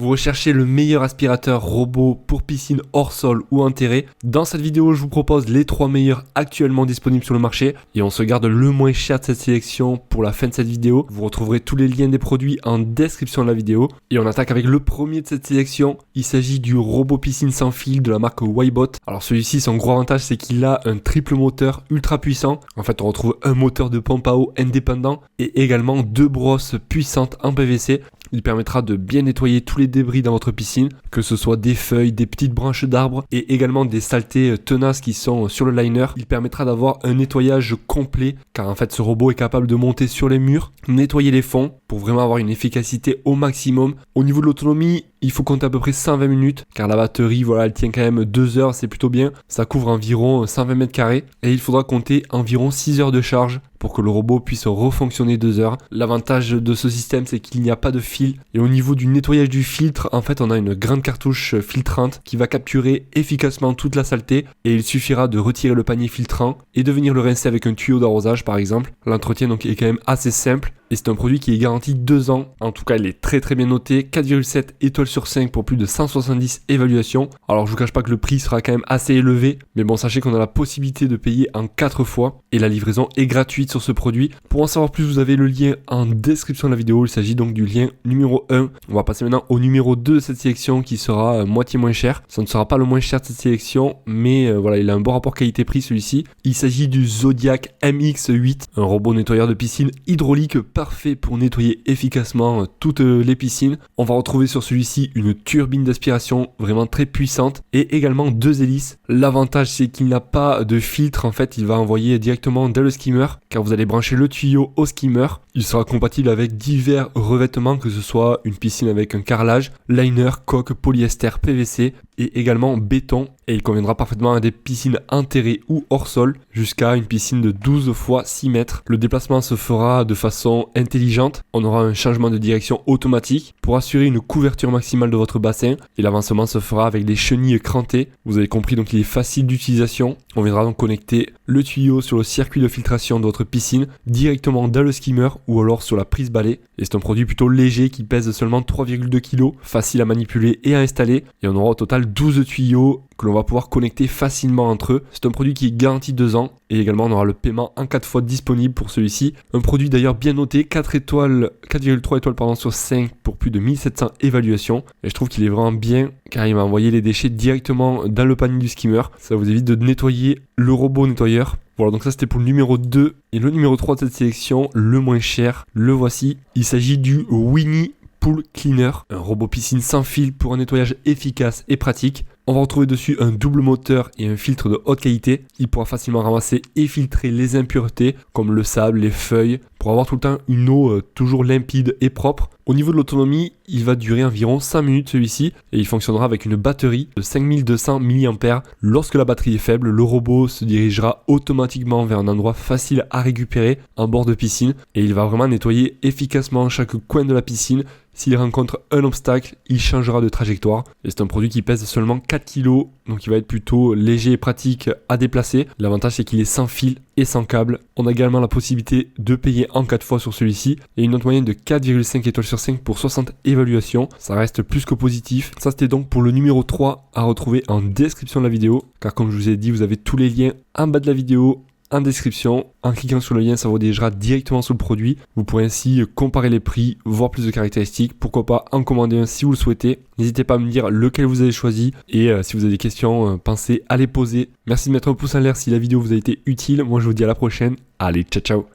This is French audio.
Vous recherchez le meilleur aspirateur robot pour piscine hors sol ou enterré. Dans cette vidéo, je vous propose les 3 meilleurs actuellement disponibles sur le marché et on se garde le moins cher de cette sélection pour la fin de cette vidéo. Vous retrouverez tous les liens des produits en description de la vidéo et on attaque avec le premier de cette sélection. Il s'agit du robot piscine sans fil de la marque Wybot. Alors celui-ci, son gros avantage, c'est qu'il a un triple moteur ultra puissant. En fait, on retrouve un moteur de pompe à eau indépendant et également 2 brosses puissantes en PVC. Il permettra de bien nettoyer tous les débris dans votre piscine, que ce soit des feuilles, des petites branches d'arbres et également des saletés tenaces qui sont sur le liner. Il permettra d'avoir un nettoyage complet car en fait ce robot est capable de monter sur les murs, nettoyer les fonds pour vraiment avoir une efficacité au maximum. Au niveau de l'autonomie, il faut compter à peu près 120 minutes car la batterie, voilà, elle tient quand même 2 heures, c'est plutôt bien. Ça couvre environ 120 mètres carrés et il faudra compter environ 6 heures de charge pour que le robot puisse refonctionner 2 heures. L'avantage de ce système, c'est qu'il n'y a pas de fil. Et au niveau du nettoyage du filtre, en fait, on a une grande cartouche filtrante qui va capturer efficacement toute la saleté. Et il suffira de retirer le panier filtrant et de venir le rincer avec un tuyau d'arrosage, par exemple. L'entretien donc est quand même assez simple. Et c'est un produit qui est garanti 2 ans. En tout cas, il est très bien noté. 4,7 étoiles sur 5 pour plus de 170 évaluations. Alors, je vous cache pas que le prix sera quand même assez élevé. Mais bon, sachez qu'on a la possibilité de payer en 4 fois. Et la livraison est gratuite sur ce produit. Pour en savoir plus, vous avez le lien en description de la vidéo. Il s'agit donc du lien numéro 1. On va passer maintenant au numéro 2 de cette sélection qui sera moitié moins cher. Ça ne sera pas le moins cher de cette sélection. Mais voilà, il a un bon rapport qualité-prix celui-ci. Il s'agit du Zodiac MX8. Un robot nettoyeur de piscine hydraulique parfait pour nettoyer efficacement toutes les piscines. On va retrouver sur celui-ci une turbine d'aspiration vraiment très puissante et également 2 hélices. L'avantage, c'est qu'il n'a pas de filtre. En fait, il va envoyer directement dans le skimmer car vous allez brancher le tuyau au skimmer. Il sera compatible avec divers revêtements, que ce soit une piscine avec un carrelage, liner, coque, polyester, PVC et également béton. Et il conviendra parfaitement à des piscines enterrées ou hors sol jusqu'à une piscine de 12 x 6 mètres. Le déplacement se fera de façon intelligente. On aura un changement de direction automatique pour assurer une couverture maximale de votre bassin et l'avancement se fera avec des chenilles crantées. Vous avez compris, donc il est facile d'utilisation. On viendra donc connecter le tuyau sur le circuit de filtration de votre piscine directement dans le skimmer ou alors sur la prise balai. Et c'est un produit plutôt léger qui pèse seulement 3,2 kg, facile à manipuler et à installer. Et on aura au total 12 tuyaux que l'on va pouvoir connecter facilement entre eux. C'est un produit qui est garanti 2 ans et également on aura le paiement en 4 fois disponible pour celui-ci. Un produit d'ailleurs bien noté, 4,3 étoiles sur 5 pour plus de 1700 évaluations. Et je trouve qu'il est vraiment bien car il va envoyer les déchets directement dans le panier du skimmer. Ça vous évite de nettoyer le robot nettoyeur. Voilà, donc ça c'était pour le numéro 2. Et le numéro 3 de cette sélection, le moins cher, le voici. Il s'agit du Winnie Pool Cleaner, un robot piscine sans fil pour un nettoyage efficace et pratique. On va retrouver dessus un double moteur et un filtre de haute qualité. Il pourra facilement ramasser et filtrer les impuretés comme le sable, les feuilles, pour avoir tout le temps une eau toujours limpide et propre. Au niveau de l'autonomie, il va durer environ 5 minutes celui-ci et il fonctionnera avec une batterie de 5200 mAh. Lorsque la batterie est faible, le robot se dirigera automatiquement vers un endroit facile à récupérer en bord de piscine et il va vraiment nettoyer efficacement chaque coin de la piscine. S'il rencontre un obstacle, il changera de trajectoire. Et c'est un produit qui pèse seulement 4 kg, donc il va être plutôt léger et pratique à déplacer. L'avantage, c'est qu'il est sans fil et sans câble. On a également la possibilité de payer en 4 fois sur celui-ci. Et une note moyenne de 4,5 étoiles sur 5 pour 60 évaluations. Ça reste plus que positif. Ça, c'était donc pour le numéro 3 à retrouver en description de la vidéo. Car comme je vous ai dit, vous avez tous les liens en bas de la vidéo, en description. En cliquant sur le lien, ça vous dirigera directement sur le produit. Vous pourrez ainsi comparer les prix, voir plus de caractéristiques. Pourquoi pas en commander un si vous le souhaitez. N'hésitez pas à me dire lequel vous avez choisi. Et si vous avez des questions, pensez à les poser. Merci de mettre un pouce en l'air si la vidéo vous a été utile. Moi, je vous dis à la prochaine. Allez, ciao ciao.